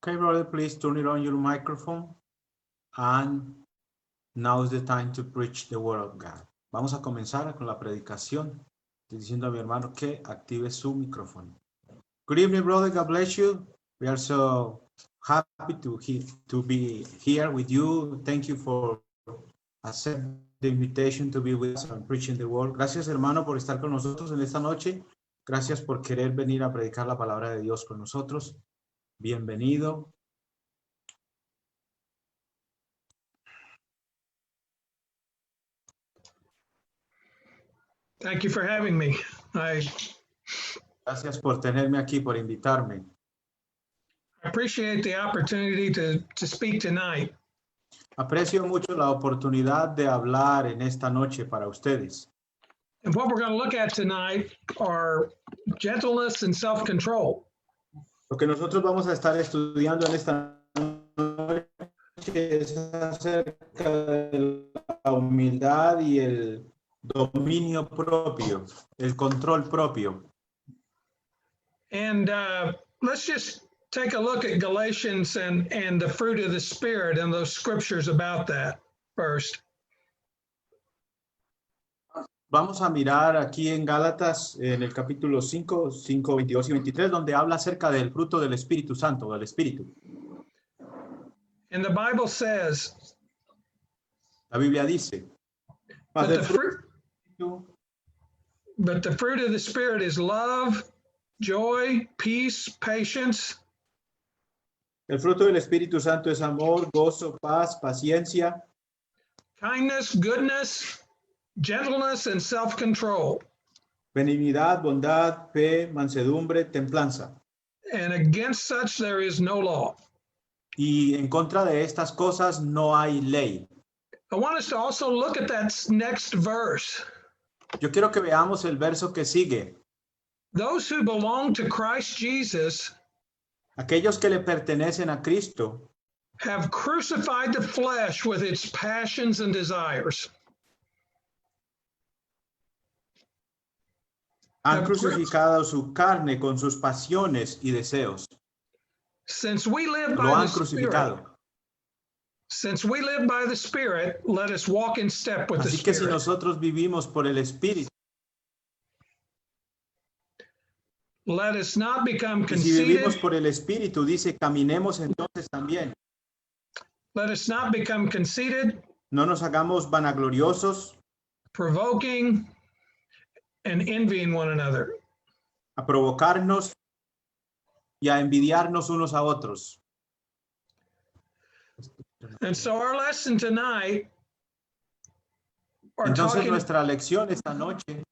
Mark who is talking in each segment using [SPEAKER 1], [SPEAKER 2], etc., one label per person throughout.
[SPEAKER 1] Okay, brother, please turn it on your microphone. And now is the time to preach the word of God. Vamos a comenzar con la predicación. Estoy diciendo a mi hermano que active su micrófono. Good evening, brother. God bless you. We are so happy to be here with you. Thank you for accepting the invitation to be with us and preaching the word. Gracias, hermano, por estar con nosotros en esta noche. Gracias por querer venir a predicar la palabra de Dios con nosotros. Bienvenido.
[SPEAKER 2] Thank you for having me.
[SPEAKER 1] Gracias por tenerme aquí, por invitarme.
[SPEAKER 2] I appreciate the opportunity to speak tonight.
[SPEAKER 1] Aprecio mucho la oportunidad de hablar en esta noche para ustedes.
[SPEAKER 2] And what we're going to look at tonight are gentleness and self-control.
[SPEAKER 1] Lo que nosotros vamos a estar estudiando en esta noche es acerca de la humildad y el dominio propio, el control propio.
[SPEAKER 2] And let's just take a look at Galatians and the fruit of the Spirit and those scriptures about that first.
[SPEAKER 1] Vamos a mirar aquí en Gálatas, en el capítulo 5, 22 y 23, donde habla acerca del fruto del Espíritu Santo, del Espíritu.
[SPEAKER 2] And the Bible says,
[SPEAKER 1] La Biblia dice,
[SPEAKER 2] but
[SPEAKER 1] "Mas
[SPEAKER 2] the fruit of the Spirit is love, joy, peace, patience,
[SPEAKER 1] el fruto del Espíritu Santo es amor, gozo, paz, paciencia,
[SPEAKER 2] kindness, goodness, gentleness, and self-control.
[SPEAKER 1] benignidad, bondad, fe, mansedumbre, templanza.
[SPEAKER 2] And against such there is no law."
[SPEAKER 1] Y en contra de estas cosas no hay ley.
[SPEAKER 2] I want us to also look at that next verse.
[SPEAKER 1] Yo quiero que veamos el verso que sigue.
[SPEAKER 2] Those who belong to Christ Jesus
[SPEAKER 1] Aquellos que le pertenecen a Cristo
[SPEAKER 2] have crucified the flesh with its passions and desires.
[SPEAKER 1] han crucificado su carne con sus pasiones y deseos.
[SPEAKER 2] Since we live
[SPEAKER 1] Lo
[SPEAKER 2] by
[SPEAKER 1] han
[SPEAKER 2] the Spirit,
[SPEAKER 1] crucificado.
[SPEAKER 2] since we live by the Spirit, let us walk in step with the
[SPEAKER 1] Así que si
[SPEAKER 2] Spirit.
[SPEAKER 1] nosotros vivimos por el Espíritu,
[SPEAKER 2] Let us not become
[SPEAKER 1] y si vivimos
[SPEAKER 2] conceited.
[SPEAKER 1] por el Espíritu, dice, caminemos entonces también.
[SPEAKER 2] Let us not become conceited,
[SPEAKER 1] No nos hagamos vanagloriosos,
[SPEAKER 2] provoking, and envying one another.
[SPEAKER 1] a provocarnos y a envidiarnos unos a otros.
[SPEAKER 2] And so our lesson tonight are
[SPEAKER 1] Entonces
[SPEAKER 2] talking
[SPEAKER 1] nuestra lección esta noche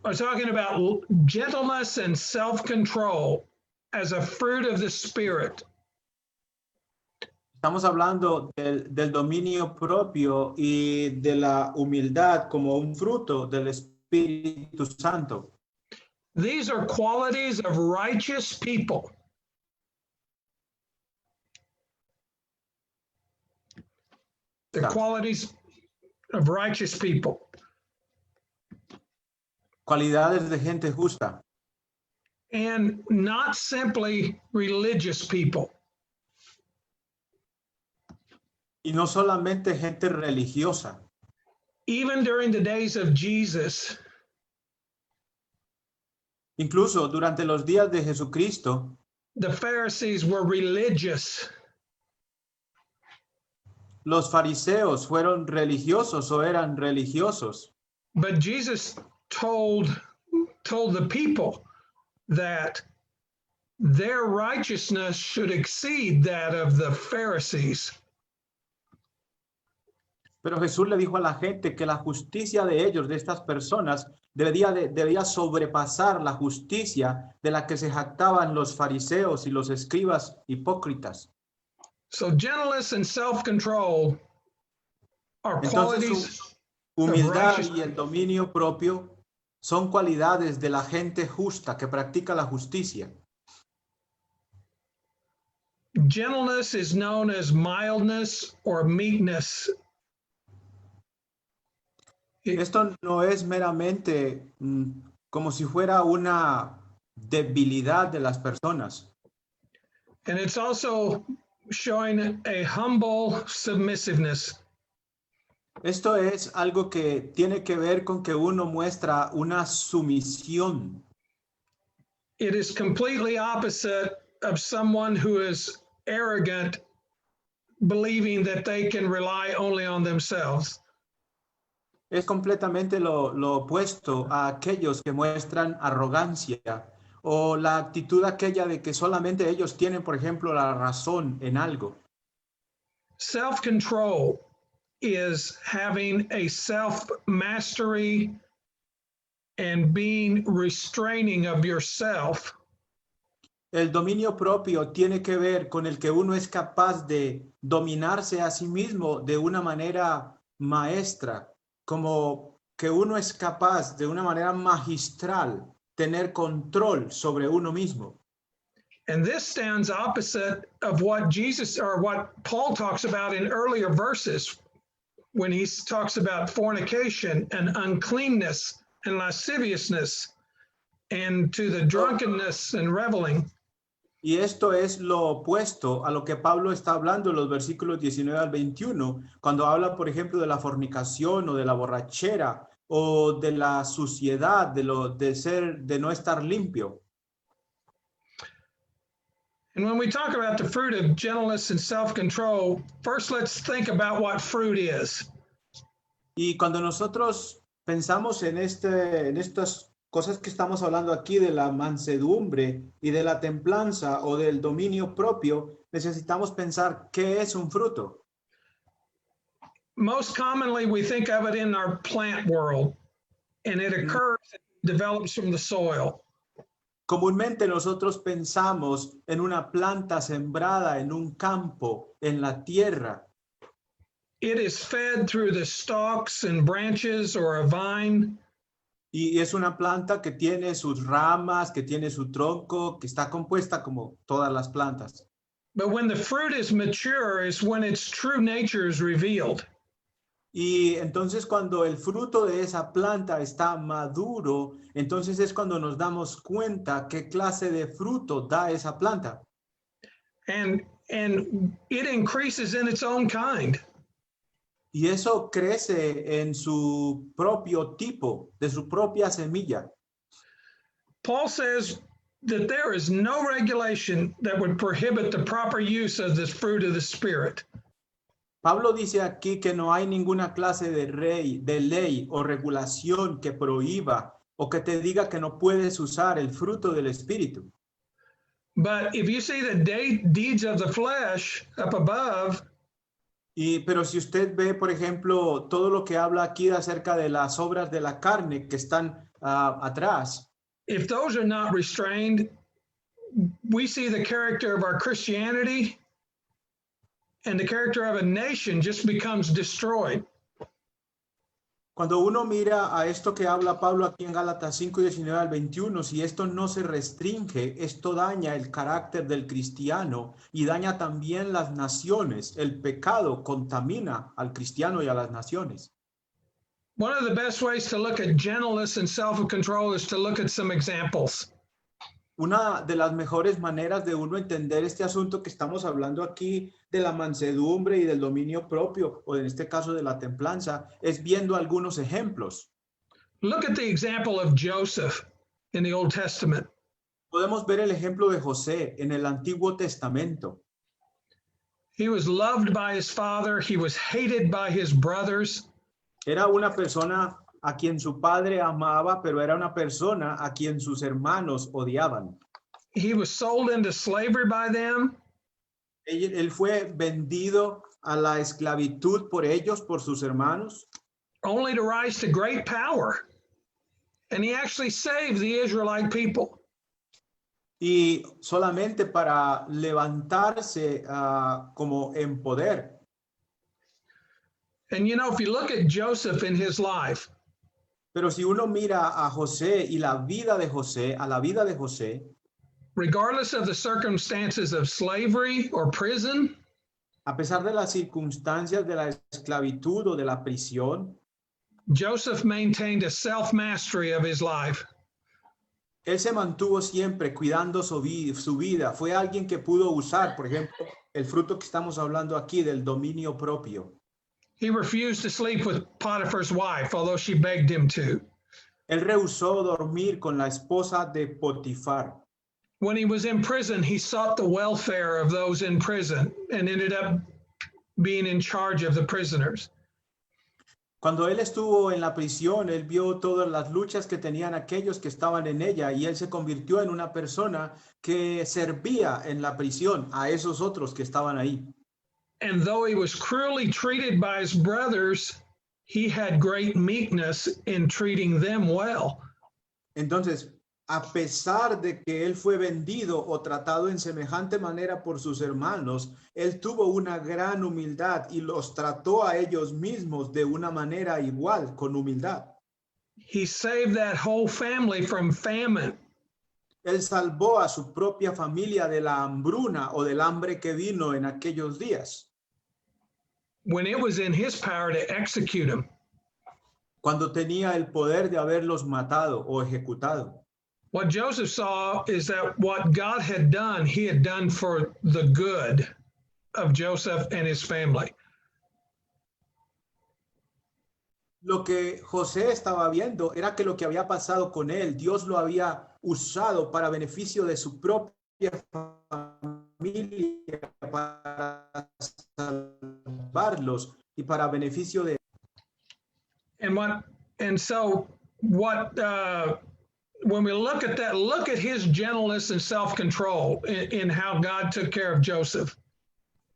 [SPEAKER 2] about gentleness and self-control as a fruit of the Spirit.
[SPEAKER 1] estamos hablando del dominio propio y de la humildad como un fruto del Espíritu Santo.
[SPEAKER 2] These are qualities of righteous people. The
[SPEAKER 1] Yeah.
[SPEAKER 2] qualities of righteous people.
[SPEAKER 1] Cualidades de gente justa
[SPEAKER 2] And not simply religious people.
[SPEAKER 1] y no solamente gente religiosa.
[SPEAKER 2] Even during the days of Jesus,
[SPEAKER 1] Incluso durante los días de Jesucristo,
[SPEAKER 2] the Pharisees were religious.
[SPEAKER 1] los fariseos fueron religiosos o eran religiosos.
[SPEAKER 2] But Jesus told the people that their righteousness should exceed that of the Pharisees.
[SPEAKER 1] Pero Jesús le dijo a la gente que la justicia de ellos, de estas personas, debía sobrepasar la justicia de la que se jactaban los fariseos y los escribas hipócritas.
[SPEAKER 2] So gentleness and self-control are
[SPEAKER 1] Entonces,
[SPEAKER 2] qualities
[SPEAKER 1] su humildad
[SPEAKER 2] righteous-
[SPEAKER 1] y el dominio propio son cualidades de la gente justa que practica la justicia.
[SPEAKER 2] Gentleness is known as mildness or meekness.
[SPEAKER 1] Esto no es meramente como si fuera una debilidad de las personas.
[SPEAKER 2] And it's also showing a humble submissiveness.
[SPEAKER 1] Esto es algo que tiene que ver con que uno muestra una sumisión.
[SPEAKER 2] It is completely opposite of someone who is arrogant, believing that they can rely only on themselves.
[SPEAKER 1] Es completamente lo opuesto a aquellos que muestran arrogancia o la actitud aquella de que solamente ellos tienen, por ejemplo, la razón en algo.
[SPEAKER 2] Self-control is having a self-mastery and being restraining of yourself.
[SPEAKER 1] El dominio propio tiene que ver con el que uno es capaz de dominarse a sí mismo de una manera maestra, como que uno es capaz de una manera magistral tener control sobre uno mismo.
[SPEAKER 2] And this stands opposite of what Jesus or what Paul talks about in earlier verses when he talks about fornication and uncleanness and lasciviousness and to the drunkenness and reveling.
[SPEAKER 1] Y esto es lo opuesto a lo que Pablo está hablando en los versículos 19 al 21, cuando habla, por ejemplo, de la fornicación o de la borrachera o de la suciedad, de no estar limpio.
[SPEAKER 2] And when we talk about the fruit of gentleness and self-control, first let's think about what fruit is.
[SPEAKER 1] Y cuando nosotros pensamos en estas cosas que estamos hablando aquí de la mansedumbre y de la templanza o del dominio propio, necesitamos pensar qué es un fruto.
[SPEAKER 2] Most commonly, we think of it in our plant world, and it occurs, develops from the soil.
[SPEAKER 1] Comúnmente nosotros pensamos en una planta sembrada en un campo, en la tierra.
[SPEAKER 2] It is fed through the stalks and branches or a vine.
[SPEAKER 1] Y es una planta que tiene sus ramas, que tiene su tronco, que está compuesta como todas las plantas.
[SPEAKER 2] But when the fruit is mature is when its true nature is revealed.
[SPEAKER 1] Y entonces cuando el fruto de esa planta está maduro, entonces es cuando nos damos cuenta qué clase de fruto da esa planta.
[SPEAKER 2] And it increases in its own kind.
[SPEAKER 1] Y eso crece en su propio tipo, de su propia semilla.
[SPEAKER 2] Paul says that there is no regulation that would prohibit the proper use of this fruit of the Spirit.
[SPEAKER 1] Pablo dice aquí que no hay ninguna clase de ley o regulación que prohíba o que te diga que no puedes usar el fruto del Espíritu.
[SPEAKER 2] But if you see the deeds of the flesh up above,
[SPEAKER 1] Pero si usted ve, por ejemplo, todo lo que habla aquí acerca de las obras de la carne que están atrás,
[SPEAKER 2] if those are not restrained, we see the character of our Christianity and the character of a nation just becomes destroyed.
[SPEAKER 1] cuando uno mira a esto que habla Pablo aquí en Gálatas 5, 19 al 21, si esto no se restringe, esto daña el carácter del cristiano y daña también las naciones. El pecado contamina al cristiano y a las naciones.
[SPEAKER 2] One of the best ways to look at gentleness and self-control is to look at some examples.
[SPEAKER 1] Una de las mejores maneras de uno entender este asunto que estamos hablando aquí de la mansedumbre y del dominio propio, o en este caso de la templanza, es viendo algunos ejemplos.
[SPEAKER 2] Look at the example of Joseph in the Old Testament.
[SPEAKER 1] Podemos ver el ejemplo de José en el Antiguo Testamento.
[SPEAKER 2] He was loved by his father. He was hated by his brothers.
[SPEAKER 1] Era una persona a quien su padre amaba, pero era una persona a quien sus hermanos odiaban.
[SPEAKER 2] He was sold into slavery by them.
[SPEAKER 1] Él fue vendido a la esclavitud por ellos, por sus hermanos,
[SPEAKER 2] only to rise to great power. And he actually saved the Israelite people.
[SPEAKER 1] y solamente para levantarse como en poder.
[SPEAKER 2] And you know, if you look at Joseph in his life,
[SPEAKER 1] Pero si uno mira a José y la vida de José, a la vida de José,
[SPEAKER 2] regardless of the circumstances of slavery or prison,
[SPEAKER 1] a pesar de las circunstancias de la esclavitud o de la prisión,
[SPEAKER 2] Joseph maintained a self-mastery of his life.
[SPEAKER 1] Él se mantuvo siempre cuidando su vida. Fue alguien que pudo usar, por ejemplo, el fruto que estamos hablando aquí del dominio propio.
[SPEAKER 2] He refused to sleep with Potiphar's wife, although she begged him to.
[SPEAKER 1] Él rehusó dormir con la esposa de Potifar.
[SPEAKER 2] When he was in prison, he sought the welfare of those in prison and ended up being in charge of the prisoners.
[SPEAKER 1] Cuando él estuvo en la prisión, él vio todas las luchas que tenían aquellos que estaban en ella y él se convirtió en una persona que servía en la prisión a esos otros que estaban ahí.
[SPEAKER 2] And though he was cruelly treated by his brothers, he had great meekness in treating them well.
[SPEAKER 1] Entonces, a pesar de que él fue vendido o tratado en semejante manera por sus hermanos, él tuvo una gran humildad y los trató a ellos mismos de una manera igual, con humildad.
[SPEAKER 2] He saved that whole family from famine.
[SPEAKER 1] Él salvó a su propia familia de la hambruna o del hambre que vino en aquellos días,
[SPEAKER 2] when it was in his power to execute them.
[SPEAKER 1] cuando tenía el poder de haberlos matado o ejecutado.
[SPEAKER 2] What Joseph saw is that what God had done, he had done for the good of Joseph and his family.
[SPEAKER 1] Lo que José estaba viendo era que lo que había pasado con él, Dios lo había usado para beneficio de su propia familia, para salvarlos y para beneficio de...
[SPEAKER 2] And so when we look at that, look at his gentleness and self-control in how God took care of Joseph.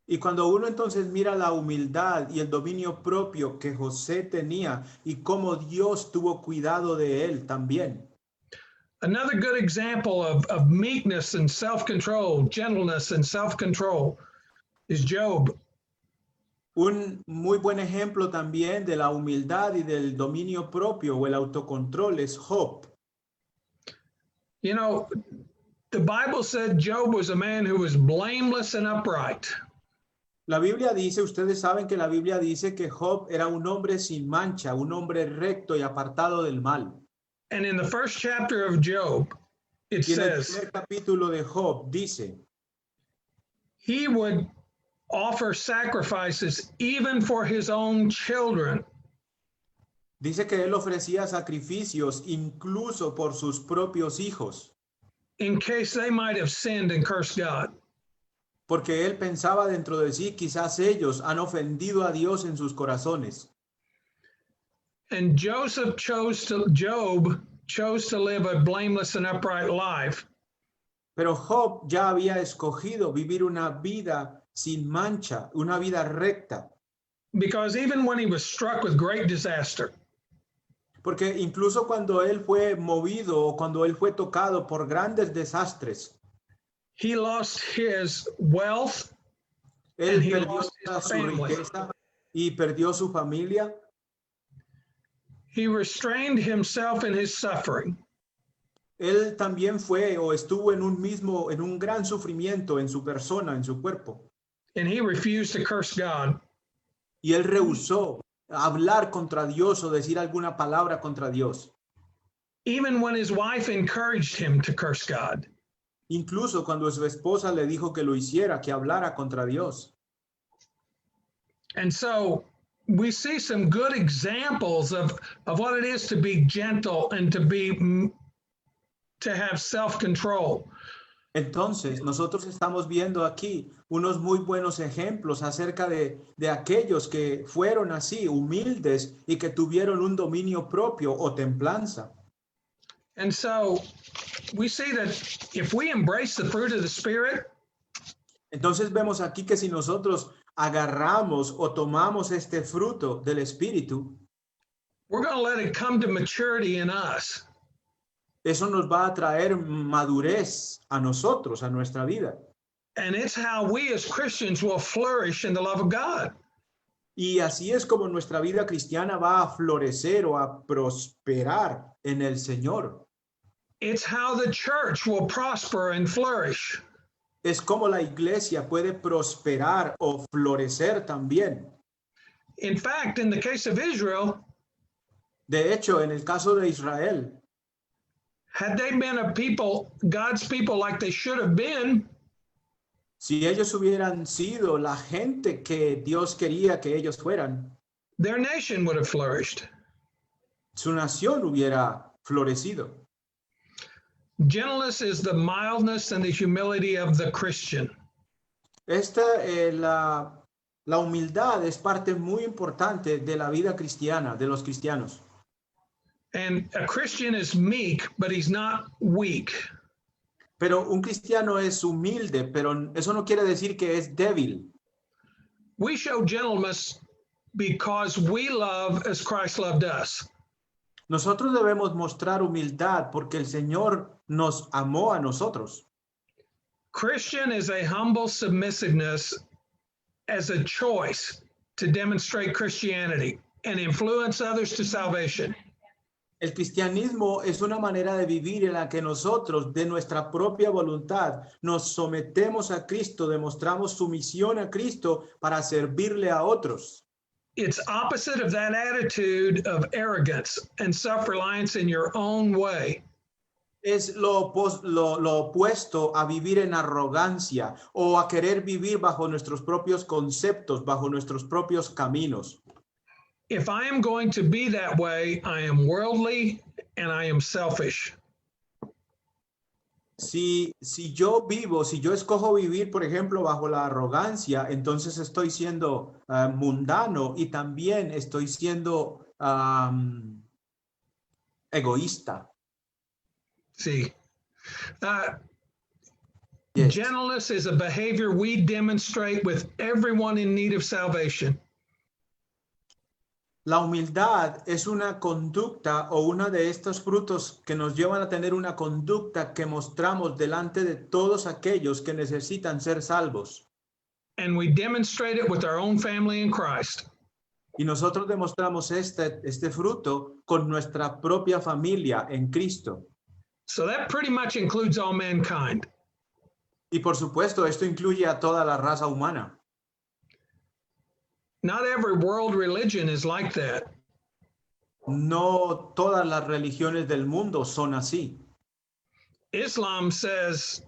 [SPEAKER 1] Y cuando uno entonces mira la humildad y el dominio propio que José tenía y cómo Dios tuvo cuidado de él también.
[SPEAKER 2] Another good example of meekness and self-control, gentleness and self-control is Job.
[SPEAKER 1] Un muy buen ejemplo también de la humildad y del dominio propio o el autocontrol es Job.
[SPEAKER 2] You know, the Bible said Job was a man who was blameless and upright.
[SPEAKER 1] La Biblia dice, ustedes saben que la Biblia dice que Job era un hombre sin mancha, un hombre recto y apartado del mal.
[SPEAKER 2] And in the first chapter of Job, it
[SPEAKER 1] Y en el
[SPEAKER 2] says,
[SPEAKER 1] primer capítulo de Job dice,
[SPEAKER 2] he would offer sacrifices even for his own children.
[SPEAKER 1] dice que él ofrecía sacrificios incluso por sus propios hijos,
[SPEAKER 2] in case they might have sinned and cursed God.
[SPEAKER 1] porque él pensaba dentro de sí, quizás ellos han ofendido a Dios en sus corazones.
[SPEAKER 2] And Job chose to live a blameless and upright life.
[SPEAKER 1] Pero Job ya había escogido vivir una vida sin mancha, una vida recta.
[SPEAKER 2] Because even when he was struck with great disaster,
[SPEAKER 1] Porque incluso cuando él fue movido o cuando él fue tocado por grandes desastres,
[SPEAKER 2] he lost his wealth
[SPEAKER 1] él
[SPEAKER 2] and he
[SPEAKER 1] perdió
[SPEAKER 2] lost his
[SPEAKER 1] su
[SPEAKER 2] family.
[SPEAKER 1] riqueza y perdió su familia.
[SPEAKER 2] He restrained himself in his suffering.
[SPEAKER 1] Él también fue o estuvo en un gran sufrimiento en su persona, en su cuerpo.
[SPEAKER 2] And he refused to curse God.
[SPEAKER 1] Y él rehusó hablar contra Dios o decir alguna palabra contra Dios.
[SPEAKER 2] Even when his wife encouraged him to curse God.
[SPEAKER 1] Incluso cuando su esposa le dijo que lo hiciera, que hablara contra Dios.
[SPEAKER 2] And so we see some good examples of what it is to be gentle and to have self-control.
[SPEAKER 1] Entonces, nosotros estamos viendo aquí unos muy buenos ejemplos acerca de aquellos que fueron así, humildes y que tuvieron un dominio propio o templanza.
[SPEAKER 2] And so we see that if we embrace the fruit of the Spirit,
[SPEAKER 1] Entonces vemos aquí que si nosotros agarramos o tomamos este fruto del Espíritu,
[SPEAKER 2] we're going to let it come to maturity in us.
[SPEAKER 1] eso nos va a traer madurez a nosotros, a nuestra vida.
[SPEAKER 2] And it's how we as Christians will flourish in the love of God.
[SPEAKER 1] Y así es como nuestra vida cristiana va a florecer o a prosperar en el Señor.
[SPEAKER 2] It's how the church will prosper and flourish.
[SPEAKER 1] Es como la iglesia puede prosperar o florecer también.
[SPEAKER 2] In fact, in the case of Israel,
[SPEAKER 1] De hecho, en el caso de Israel,
[SPEAKER 2] Had they been a people, God's people, like they should have been,
[SPEAKER 1] Si ellos hubieran sido la gente que Dios quería que ellos fueran,
[SPEAKER 2] their nation would have flourished.
[SPEAKER 1] su nación hubiera florecido.
[SPEAKER 2] Gentleness is the mildness and the humility of the Christian.
[SPEAKER 1] La humildad es parte muy importante de la vida cristiana, de los cristianos.
[SPEAKER 2] And a Christian is meek, but he's not weak.
[SPEAKER 1] Pero un cristiano es humilde, pero eso no quiere decir que es débil.
[SPEAKER 2] We show gentleness because we love as Christ loved us.
[SPEAKER 1] Nosotros debemos mostrar humildad porque el Señor nos amó a nosotros.
[SPEAKER 2] Christian is a humble submissiveness as a choice to demonstrate Christianity and influence others to salvation.
[SPEAKER 1] El cristianismo es una manera de vivir en la que nosotros, de nuestra propia voluntad, nos sometemos a Cristo, demostramos sumisión a Cristo para servirle a otros.
[SPEAKER 2] It's opposite of that attitude of arrogance and self-reliance in your own way.
[SPEAKER 1] Es lo opuesto a vivir en arrogancia o a querer vivir bajo nuestros propios conceptos, bajo nuestros propios caminos.
[SPEAKER 2] If I am going to be that way, I am worldly and I am selfish.
[SPEAKER 1] Si yo escojo vivir, por ejemplo, bajo la arrogancia, entonces estoy siendo mundano y también estoy siendo egoísta.
[SPEAKER 2] See,
[SPEAKER 1] Yes.
[SPEAKER 2] gentleness is a behavior we demonstrate with everyone in need of salvation.
[SPEAKER 1] La humildad es una conducta o una de estos frutos que nos llevan a tener una conducta que mostramos delante de todos aquellos que necesitan ser salvos.
[SPEAKER 2] And we demonstrate it with our own family in Christ.
[SPEAKER 1] Y nosotros demostramos este fruto con nuestra propia familia en Cristo.
[SPEAKER 2] So that pretty much includes all mankind.
[SPEAKER 1] Y por supuesto, esto incluye a toda la raza humana.
[SPEAKER 2] Not every world religion is like that.
[SPEAKER 1] No todas las religiones del mundo son así.
[SPEAKER 2] Islam says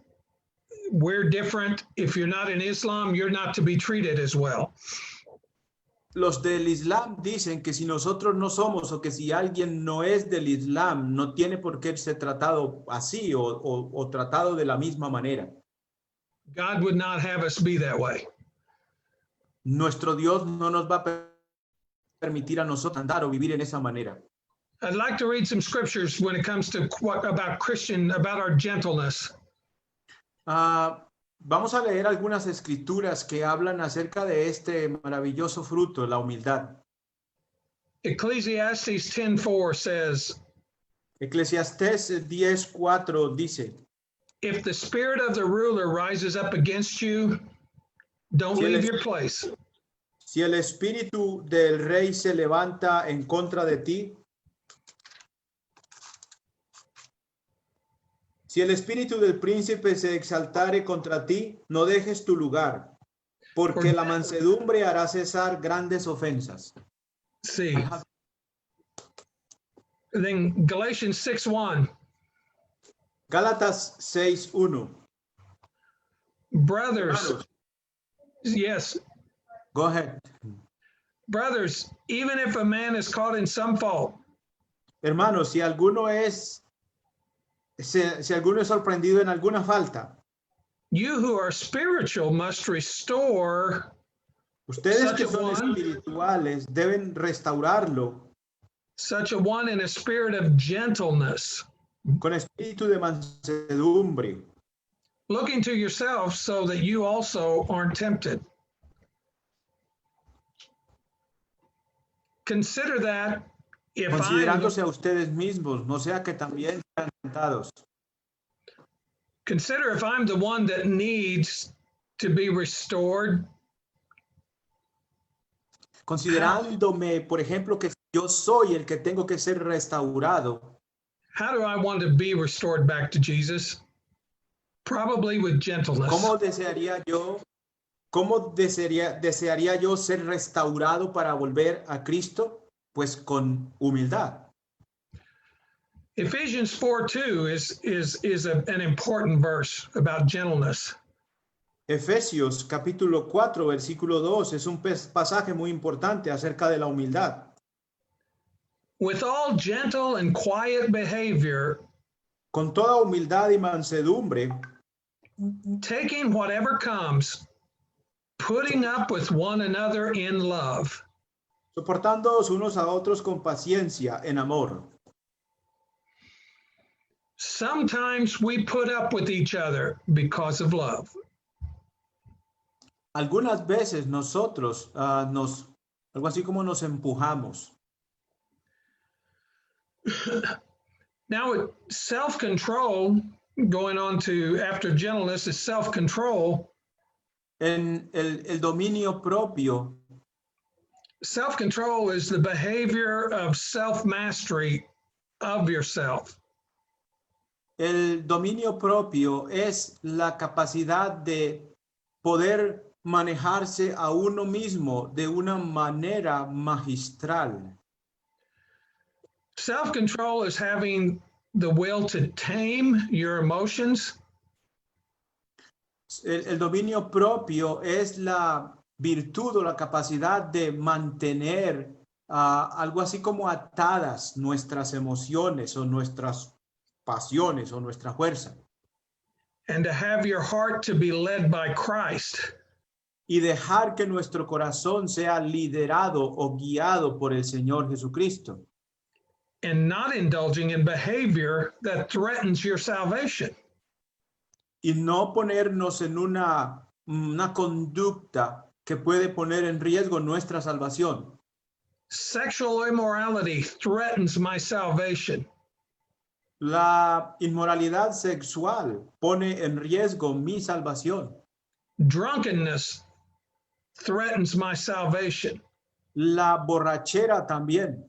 [SPEAKER 2] we're different. If you're not in Islam, you're not to be treated as well.
[SPEAKER 1] Los del Islam dicen que si nosotros no somos o que si alguien no es del Islam, no tiene por qué ser tratado así o tratado de la misma manera.
[SPEAKER 2] God would not have us be that way.
[SPEAKER 1] Nuestro Dios no nos va a permitir a nosotros andar o vivir en esa manera.
[SPEAKER 2] I'd like to read some scriptures when it comes to about our gentleness.
[SPEAKER 1] Vamos a leer algunas escrituras que hablan acerca de este maravilloso fruto, la humildad.
[SPEAKER 2] Ecclesiastes 10:4 says,
[SPEAKER 1] Eclesiastés 10:4 dice,
[SPEAKER 2] if the spirit of the ruler rises up against you, don't leave your place.
[SPEAKER 1] Si el espíritu del rey se levanta en contra de ti, si el espíritu del príncipe se exaltare contra ti, no dejes tu lugar, porque la mansedumbre hará cesar grandes ofensas.
[SPEAKER 2] See. Then Galatians 6:1.
[SPEAKER 1] Gálatas 6:1.
[SPEAKER 2] Brothers, yes.
[SPEAKER 1] Go ahead.
[SPEAKER 2] Brothers, even if a man is caught in some fault,
[SPEAKER 1] Hermanos, si alguno es sorprendido en alguna falta,
[SPEAKER 2] you who are spiritual must restore
[SPEAKER 1] ustedes que son espirituales deben restaurarlo
[SPEAKER 2] such a one in a spirit of gentleness,
[SPEAKER 1] con espíritu de mansedumbre,
[SPEAKER 2] looking to yourself so that you also aren't tempted. Consider that if
[SPEAKER 1] considerándose a ustedes mismos, no sea que también sean tentados.
[SPEAKER 2] Consider if I'm the one that needs to be restored.
[SPEAKER 1] Considerándome, por ejemplo, que yo soy el que tengo que ser restaurado.
[SPEAKER 2] How do I want to be restored back to Jesus? Probably with gentleness.
[SPEAKER 1] ¿Cómo desearía yo ser restaurado para volver a Cristo? Pues con humildad.
[SPEAKER 2] Ephesians 4:2 is an important verse about gentleness.
[SPEAKER 1] Efesios capítulo 4, versículo 2 es un pasaje muy importante acerca de la humildad.
[SPEAKER 2] With all gentle and quiet behavior,
[SPEAKER 1] Con toda humildad y mansedumbre,
[SPEAKER 2] taking whatever comes, putting up with one another in love.
[SPEAKER 1] soportándoos unos a otros con paciencia en amor.
[SPEAKER 2] Sometimes we put up with each other because of love.
[SPEAKER 1] Algunas veces nosotros algo así como nos empujamos.
[SPEAKER 2] Now, self-control, going on to after gentleness is self-control.
[SPEAKER 1] En el dominio propio,
[SPEAKER 2] Self-control is the behavior of self-mastery of yourself.
[SPEAKER 1] el dominio propio es la capacidad de poder manejarse a uno mismo de una manera magistral.
[SPEAKER 2] Self-control is having the will to tame your emotions.
[SPEAKER 1] El dominio propio es la virtud o la capacidad de mantener algo así como atadas nuestras emociones o nuestras pasiones o nuestra fuerza.
[SPEAKER 2] And to have your heart to be led by Christ.
[SPEAKER 1] Y dejar que nuestro corazón sea liderado o guiado por el Señor Jesucristo.
[SPEAKER 2] And not indulging in behavior that threatens your salvation.
[SPEAKER 1] Y no ponernos en una conducta que puede poner en riesgo nuestra salvación.
[SPEAKER 2] Sexual immorality threatens my salvation.
[SPEAKER 1] La inmoralidad sexual pone en riesgo mi salvación.
[SPEAKER 2] Drunkenness threatens my salvation.
[SPEAKER 1] La borrachera también.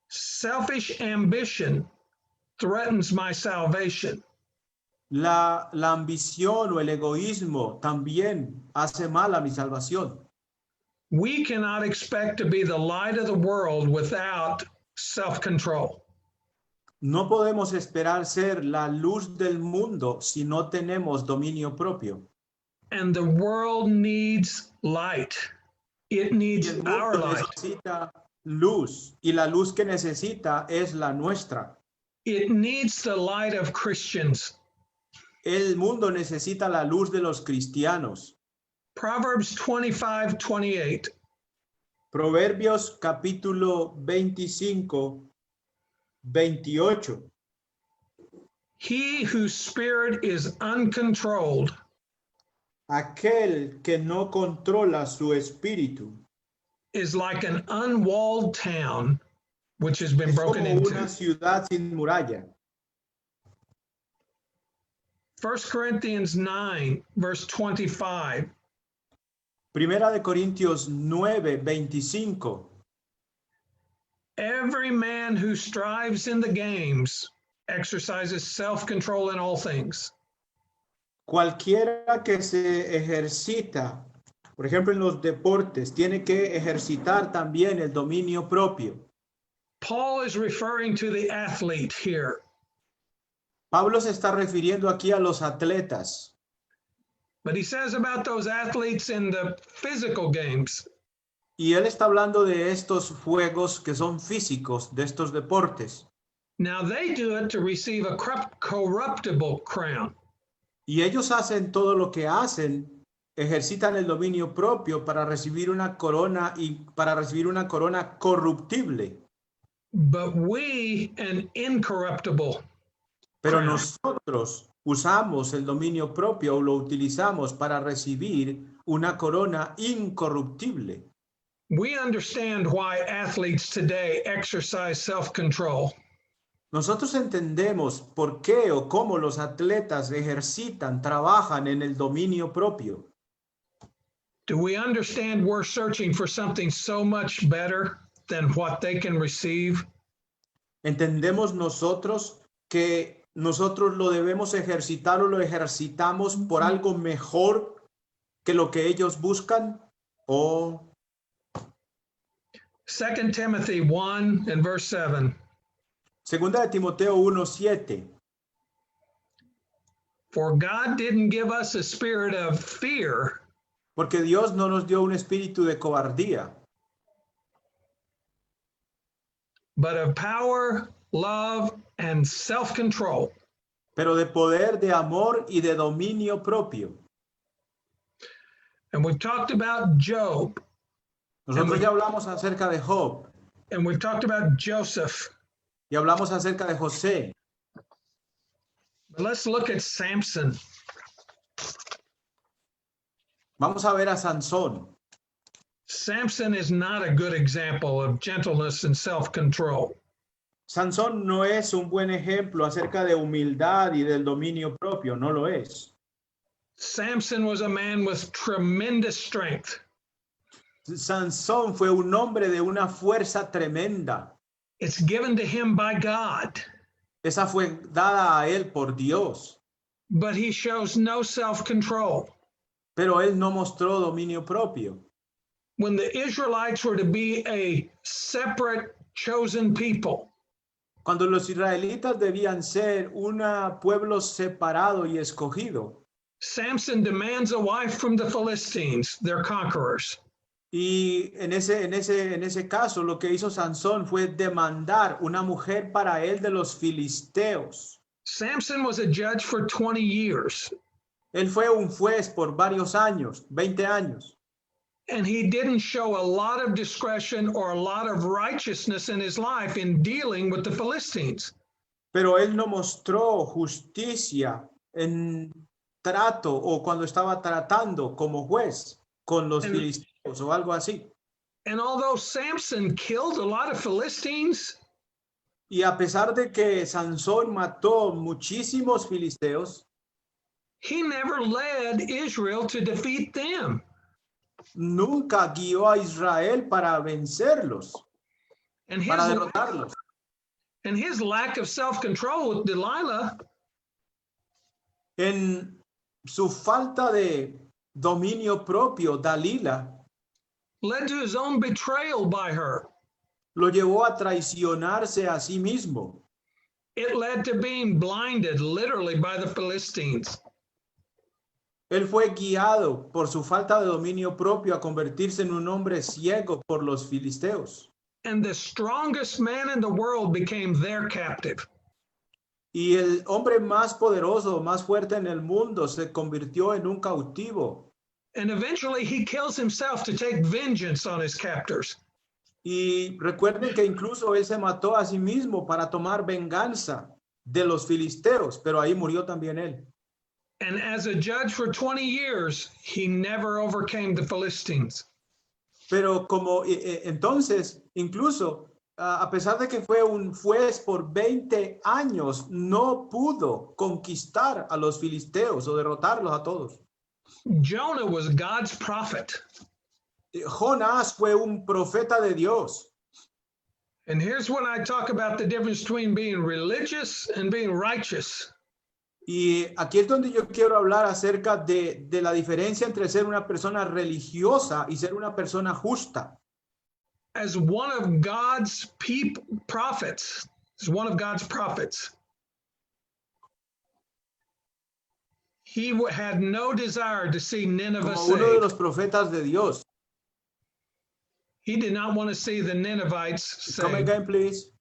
[SPEAKER 2] Selfish ambition threatens my salvation.
[SPEAKER 1] La ambición o el egoísmo también hace mal a mi salvación.
[SPEAKER 2] We cannot expect to be the light of the world without self-control.
[SPEAKER 1] No podemos esperar ser la luz del mundo si no tenemos dominio propio.
[SPEAKER 2] And the world needs light. It
[SPEAKER 1] Y
[SPEAKER 2] needs
[SPEAKER 1] el
[SPEAKER 2] our
[SPEAKER 1] mundo
[SPEAKER 2] light.
[SPEAKER 1] necesita luz y la luz que necesita es la nuestra.
[SPEAKER 2] It needs the light of Christians.
[SPEAKER 1] El mundo necesita la luz de los cristianos.
[SPEAKER 2] Proverbs 25:28.
[SPEAKER 1] Proverbios capítulo 25, 28.
[SPEAKER 2] He whose spirit is uncontrolled
[SPEAKER 1] Aquel que no controla su espíritu
[SPEAKER 2] is like an unwalled town which has been
[SPEAKER 1] es
[SPEAKER 2] broken
[SPEAKER 1] como una
[SPEAKER 2] into.
[SPEAKER 1] ciudad sin muralla.
[SPEAKER 2] 1 Corinthians 9, verse 25.
[SPEAKER 1] Primera de Corintios 9, 25.
[SPEAKER 2] Every man who strives in the games exercises self-control in all things.
[SPEAKER 1] Cualquiera que se ejercita, por ejemplo en los deportes, tiene que ejercitar también el dominio propio.
[SPEAKER 2] Paul is referring to the athlete here,
[SPEAKER 1] Pablo se está refiriendo aquí a los atletas,
[SPEAKER 2] but he says about those athletes in the physical games.
[SPEAKER 1] y él está hablando de estos juegos que son físicos, de estos deportes.
[SPEAKER 2] Now they do it to receive a corruptible crown.
[SPEAKER 1] Y ellos hacen todo lo que hacen, ejercitan el dominio propio para recibir una corona y para recibir una corona corruptible.
[SPEAKER 2] But we an incorruptible.
[SPEAKER 1] Pero
[SPEAKER 2] crown.
[SPEAKER 1] nosotros usamos el dominio propio o lo utilizamos para recibir una corona incorruptible.
[SPEAKER 2] We understand why athletes today exercise self-control.
[SPEAKER 1] Nosotros entendemos por qué o cómo los atletas ejercitan, trabajan en el dominio propio.
[SPEAKER 2] Do we understand we're searching for something so much better than what they can receive?
[SPEAKER 1] Entendemos nosotros que nosotros lo debemos ejercitar o lo ejercitamos por algo mejor que lo que ellos buscan. O
[SPEAKER 2] 2 Timothy 1 and verse 7.
[SPEAKER 1] Segunda de Timoteo 1:7.
[SPEAKER 2] For God didn't give us a spirit of fear,
[SPEAKER 1] Porque Dios no nos dio un espíritu de cobardía,
[SPEAKER 2] but of power, love, and self-control.
[SPEAKER 1] pero de poder, de amor y de dominio propio.
[SPEAKER 2] And we've talked about Job,
[SPEAKER 1] Nosotros ya hablamos acerca de Job
[SPEAKER 2] and we've talked about Joseph.
[SPEAKER 1] y hablamos acerca de José.
[SPEAKER 2] But let's look at Samson.
[SPEAKER 1] Vamos a ver a Sansón.
[SPEAKER 2] Samson is not a good example of gentleness and self-control.
[SPEAKER 1] Sansón no es un buen ejemplo acerca de humildad y del dominio propio, no lo es.
[SPEAKER 2] Samson was a man with tremendous strength.
[SPEAKER 1] Sansón fue un hombre de una fuerza tremenda.
[SPEAKER 2] It's given to him by God,
[SPEAKER 1] Esa fue dada a él por Dios,
[SPEAKER 2] but he shows no self-control.
[SPEAKER 1] pero él no mostró dominio propio.
[SPEAKER 2] When the Israelites were to be a separate chosen people,
[SPEAKER 1] Cuando los israelitas debían ser un pueblo separado y escogido,
[SPEAKER 2] Samson demands a wife from the Philistines, their conquerors.
[SPEAKER 1] y en ese caso lo que hizo Sansón fue demandar una mujer para él de los filisteos.
[SPEAKER 2] Samson was a judge for 20 years,
[SPEAKER 1] Él fue un juez por varios años, 20 años.
[SPEAKER 2] and he didn't show a lot of discretion or a lot of righteousness in his life in dealing with the Philistines.
[SPEAKER 1] Pero él no mostró justicia en trato o cuando estaba tratando como juez con los filisteos o algo así.
[SPEAKER 2] And although Samson killed a lot of Philistines,
[SPEAKER 1] Y a pesar de que Sansón mató muchísimos filisteos,
[SPEAKER 2] he never led Israel to defeat them.
[SPEAKER 1] nunca guió a Israel para vencerlos,
[SPEAKER 2] And
[SPEAKER 1] para
[SPEAKER 2] his,
[SPEAKER 1] derrotarlos.
[SPEAKER 2] and his lack of self-control with Delilah
[SPEAKER 1] En su falta de dominio propio, Dalila
[SPEAKER 2] led to his own betrayal by her.
[SPEAKER 1] lo llevó a traicionarse a sí mismo.
[SPEAKER 2] It led to being blinded literally by the Philistines.
[SPEAKER 1] Él fue guiado por su falta de dominio propio a convertirse en un hombre ciego por los filisteos.
[SPEAKER 2] And the strongest man in the world became their captive.
[SPEAKER 1] Y el hombre más poderoso, más fuerte en el mundo se convirtió en un cautivo.
[SPEAKER 2] And eventually he kills himself to take vengeance on his captors.
[SPEAKER 1] Y recuerden que incluso él se mató a sí mismo para tomar venganza de los filisteos, pero ahí murió también él.
[SPEAKER 2] And as a judge for 20 years, he never overcame the Philistines.
[SPEAKER 1] Pero como entonces, incluso a pesar de que fue un juez por 20 años, no pudo conquistar a los filisteos o derrotarlos a todos.
[SPEAKER 2] Jonah was God's prophet.
[SPEAKER 1] Jonás fue un profeta de Dios.
[SPEAKER 2] And here's when I talk about the difference between being religious and being righteous.
[SPEAKER 1] Y aquí es donde yo quiero hablar acerca de la diferencia entre ser una persona religiosa y ser una persona justa.
[SPEAKER 2] As one of God's prophets, as one of God's prophets, he had no desire to see Nineveh
[SPEAKER 1] Como uno de
[SPEAKER 2] saved.
[SPEAKER 1] los profetas de Dios.
[SPEAKER 2] He did not want to see the Ninevites
[SPEAKER 1] Come
[SPEAKER 2] saved.
[SPEAKER 1] again, please.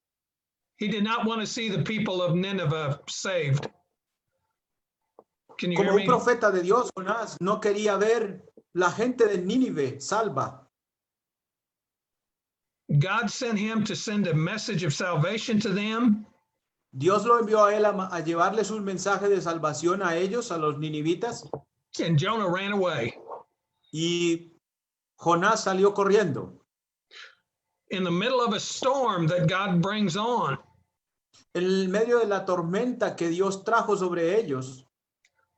[SPEAKER 2] He did not want to see the people of Nineveh saved. Can you
[SPEAKER 1] Como
[SPEAKER 2] hear
[SPEAKER 1] un
[SPEAKER 2] me?
[SPEAKER 1] profeta de Dios, Jonás no quería ver la gente de Nínive salva.
[SPEAKER 2] God sent him to send a message of salvation to them.
[SPEAKER 1] Dios lo envió a él a llevarles un mensaje de salvación a ellos, a los ninivitas,
[SPEAKER 2] And Jonah ran away.
[SPEAKER 1] y Jonás salió corriendo.
[SPEAKER 2] In the middle of a storm that God brings on,
[SPEAKER 1] En medio de la tormenta que Dios trajo sobre ellos,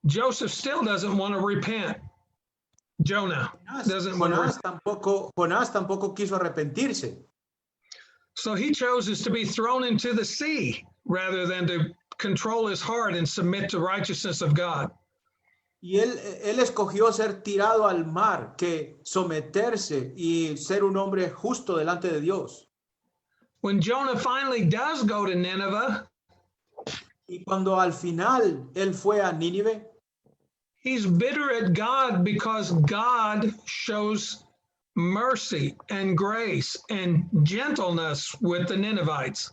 [SPEAKER 2] Joseph still doesn't want to repent. Jonah doesn't want to.
[SPEAKER 1] Jonás tampoco quiso arrepentirse.
[SPEAKER 2] So he chooses to be thrown into the sea rather than to control his heart and submit to righteousness of God.
[SPEAKER 1] Y él escogió ser tirado al mar que someterse y ser un hombre justo delante de Dios.
[SPEAKER 2] when Jonah finally does go to Nineveh,
[SPEAKER 1] Y cuando al final él fue a Nínive,
[SPEAKER 2] he's bitter at God because God shows mercy and grace and gentleness with the Ninevites.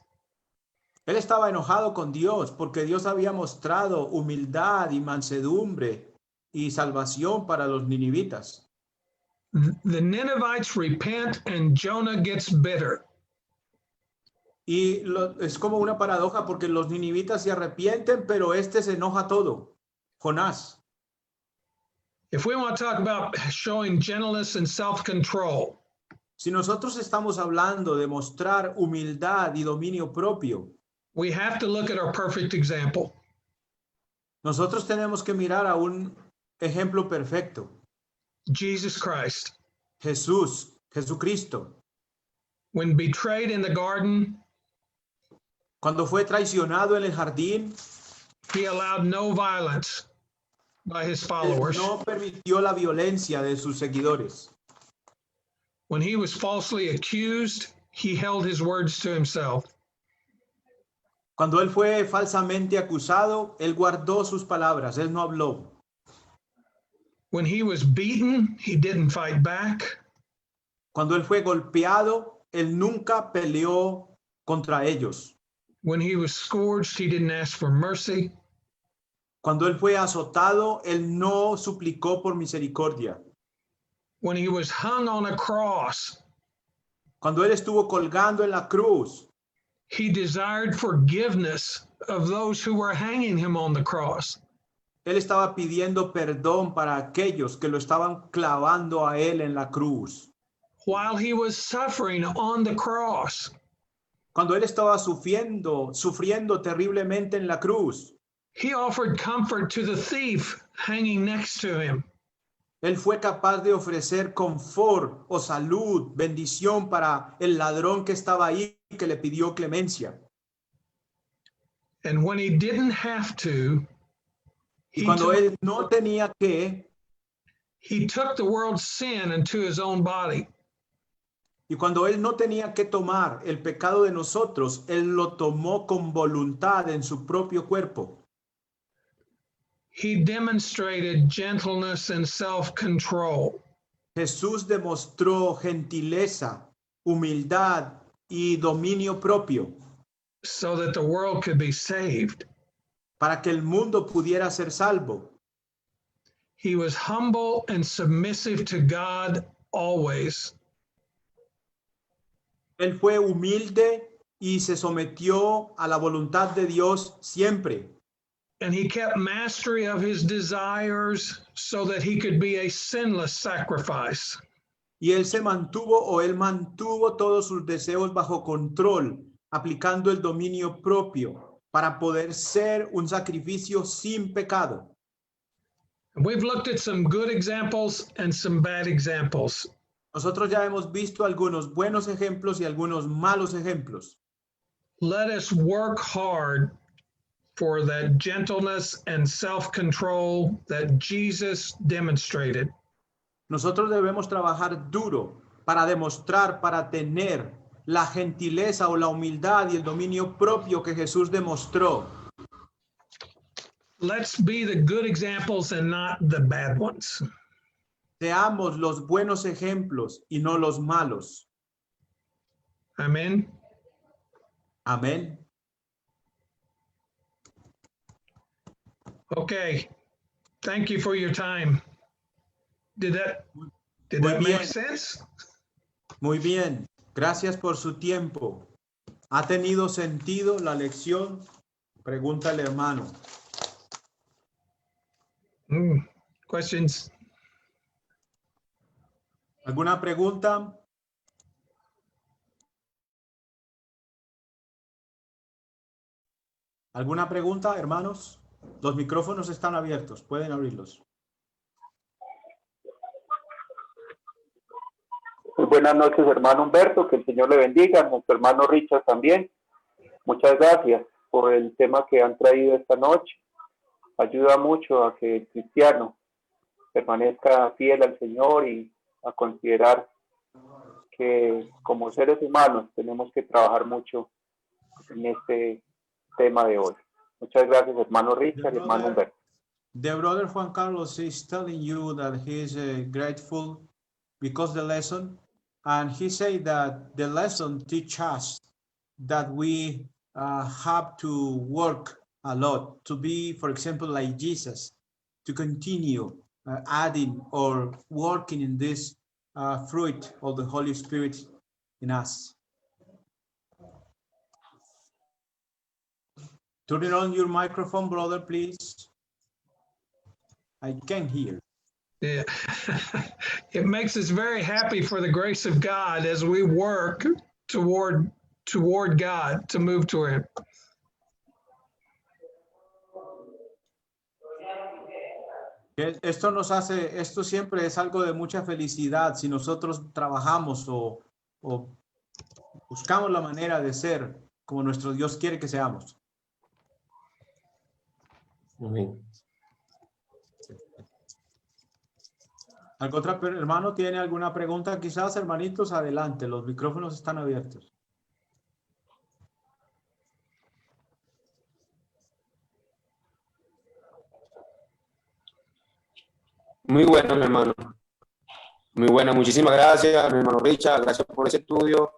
[SPEAKER 1] él estaba enojado con Dios porque Dios había mostrado humildad y mansedumbre y salvación para los ninivitas.
[SPEAKER 2] The Ninevites repent and Jonah gets bitter.
[SPEAKER 1] Y es como una paradoja porque los ninivitas se arrepienten, pero este se enoja todo. Jonás.
[SPEAKER 2] If we want to talk about showing gentleness and self-control,
[SPEAKER 1] Si nosotros estamos hablando de mostrar humildad y dominio propio,
[SPEAKER 2] we have to look at our perfect example.
[SPEAKER 1] nosotros tenemos que mirar a un ejemplo perfecto.
[SPEAKER 2] Jesus Christ.
[SPEAKER 1] Jesucristo.
[SPEAKER 2] When betrayed in the garden,
[SPEAKER 1] Cuando fue traicionado en el jardín,
[SPEAKER 2] he allowed no violence by his
[SPEAKER 1] él
[SPEAKER 2] followers.
[SPEAKER 1] no permitió la violencia de sus seguidores.
[SPEAKER 2] When he was falsely accused, he held his words to himself.
[SPEAKER 1] Cuando él fue falsamente acusado, él guardó sus palabras, él no habló.
[SPEAKER 2] When he was beaten, he didn't fight back.
[SPEAKER 1] Cuando él fue golpeado, él nunca peleó contra ellos.
[SPEAKER 2] When he was scourged, he didn't ask for mercy.
[SPEAKER 1] Cuando él fue azotado, él no suplicó por misericordia.
[SPEAKER 2] When he was hung on a cross,
[SPEAKER 1] Cuando él estuvo colgando en la cruz,
[SPEAKER 2] he desired forgiveness of those who were hanging him on the cross.
[SPEAKER 1] él estaba pidiendo perdón para aquellos que lo estaban clavando a él en la cruz.
[SPEAKER 2] While he was suffering on the cross,
[SPEAKER 1] Cuando él estaba sufriendo terriblemente en la cruz,
[SPEAKER 2] he offered comfort to the thief hanging next to him.
[SPEAKER 1] él fue capaz de ofrecer confort o salud, bendición para el ladrón que estaba ahí, que le pidió clemencia.
[SPEAKER 2] And when he didn't have to,
[SPEAKER 1] Y cuando él no tenía que,
[SPEAKER 2] he took the world's sin into his own body.
[SPEAKER 1] y cuando él no tenía que tomar el pecado de nosotros, él lo tomó con voluntad en su propio cuerpo.
[SPEAKER 2] He demonstrated gentleness and self-control.
[SPEAKER 1] Jesús demostró gentileza, humildad y dominio propio
[SPEAKER 2] so that the world could be saved.
[SPEAKER 1] para que el mundo pudiera ser salvo.
[SPEAKER 2] He was humble and submissive to God always.
[SPEAKER 1] Él fue humilde y se sometió a la voluntad de Dios siempre.
[SPEAKER 2] And he kept mastery of his desires so that he could be a sinless sacrifice.
[SPEAKER 1] Y él mantuvo todos sus deseos bajo control, aplicando el dominio propio para poder ser un sacrificio sin pecado.
[SPEAKER 2] We've looked at some good examples and some bad examples.
[SPEAKER 1] Nosotros ya hemos visto algunos buenos ejemplos y algunos malos ejemplos.
[SPEAKER 2] Let us work hard for that gentleness and self-control that Jesus demonstrated.
[SPEAKER 1] Nosotros debemos trabajar duro para demostrar, para tener la gentileza o la humildad y el dominio propio que Jesús demostró.
[SPEAKER 2] Let's be the good examples and not the bad ones.
[SPEAKER 1] Seamos los buenos ejemplos y no los malos.
[SPEAKER 2] Amen.
[SPEAKER 1] Amén.
[SPEAKER 2] Okay. Thank you for your time. Did that make sense?
[SPEAKER 1] Muy bien. Gracias por su tiempo. ¿Ha tenido sentido la lección? Pregunta al hermano.
[SPEAKER 2] Questions?
[SPEAKER 1] ¿Alguna pregunta? ¿Alguna pregunta, hermanos? Los micrófonos están abiertos. Pueden abrirlos.
[SPEAKER 3] Muy buenas noches, hermano Humberto. Que el Señor le bendiga. Nuestro hermano Richard también. Muchas gracias por el tema que han traído esta noche. Ayuda mucho a que el cristiano permanezca fiel al Señor y a considerar que como seres humanos tenemos que trabajar mucho en este tema de hoy. Muchas gracias, hermano Richard y hermano Humberto.
[SPEAKER 1] The brother Juan Carlos is telling you that he is grateful because the lesson, and he said that the lesson teach us that we have to work a lot to be, for example, like Jesus, to continue adding or working in this fruit of the Holy Spirit in us. Turn on your microphone, brother, please. I can't hear.
[SPEAKER 2] Yeah. It makes us very happy for the grace of God as we work toward God to move toward Him.
[SPEAKER 1] Esto siempre es algo de mucha felicidad si nosotros trabajamos o buscamos la manera de ser como nuestro Dios quiere que seamos.
[SPEAKER 4] Amén.
[SPEAKER 1] ¿Algún otro hermano tiene alguna pregunta? Quizás, hermanitos, adelante, los micrófonos están abiertos.
[SPEAKER 4] Muy bueno, mi hermano. Muy buena. Muchísimas gracias, mi hermano Richard. Gracias por ese estudio,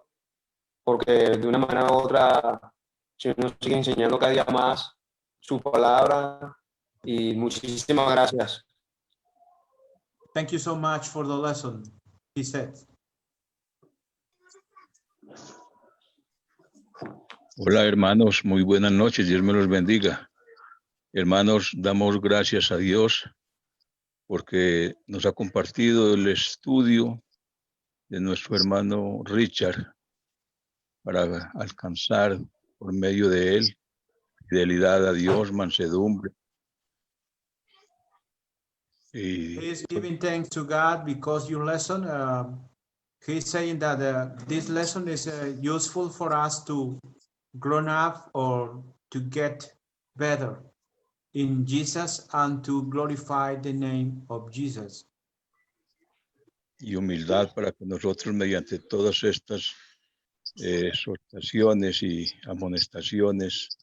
[SPEAKER 4] porque de una manera u otra se nos sigue enseñando cada día más su palabra. Y muchísimas gracias.
[SPEAKER 1] Thank you so much for the lesson, he said.
[SPEAKER 5] Hola hermanos, muy buenas noches, Dios me los bendiga. Hermanos, damos gracias a Dios porque nos ha compartido el estudio de nuestro hermano Richard para alcanzar por medio de él fidelidad a Dios, mansedumbre.
[SPEAKER 1] He is giving thanks to God because your lesson, he's saying that this lesson is useful for us to grow up or to get better in Jesus and to glorify the name of Jesus.
[SPEAKER 5] Y humildad para que nosotros mediante todas estas exhortaciones y amonestaciones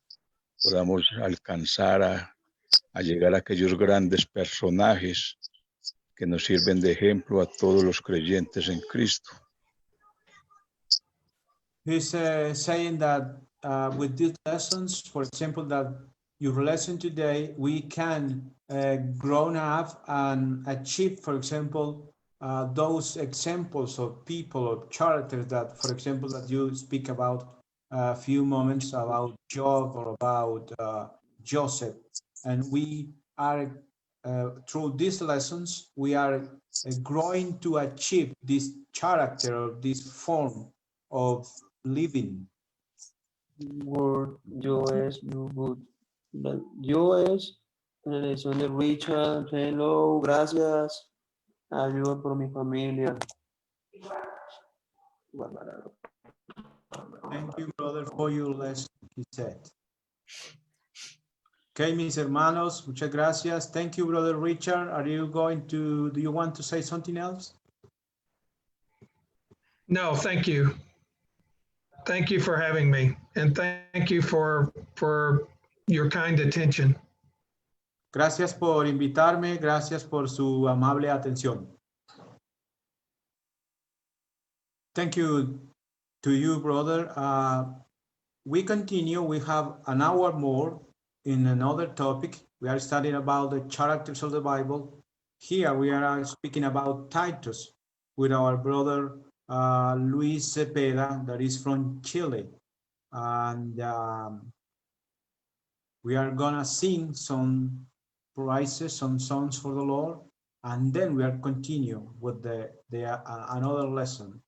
[SPEAKER 5] podamos alcanzar a llegar a aquellos grandes personajes que nos sirven de ejemplo a todos los creyentes en Cristo.
[SPEAKER 1] He's saying that with these lessons, for example, that your lesson today, we can grow up and achieve, for example, those examples of people or characters that, for example, that you speak about a few moments about Job or about Joseph. And we are, through these lessons, we are growing to achieve this character or this form of living.
[SPEAKER 4] Yo es good. Yo es la lección de Richard. Hello, gracias. Ayuda por mi familia.
[SPEAKER 1] Thank you, brother, for your lesson, he said. Okay, mis hermanos, muchas gracias. Thank you, brother Richard. Do you want to say something else?
[SPEAKER 2] No, thank you. Thank you for having me, and thank you for your kind attention.
[SPEAKER 1] Gracias por invitarme, gracias por su amable atención. Thank you to you, brother. We continue, we have an hour more in another topic. We are studying about the characters of the Bible. Here we are speaking about Titus with our brother Luis Cepeda, that is from Chile. And we are gonna sing some praises, some songs for the Lord, and then we are continue with the another lesson.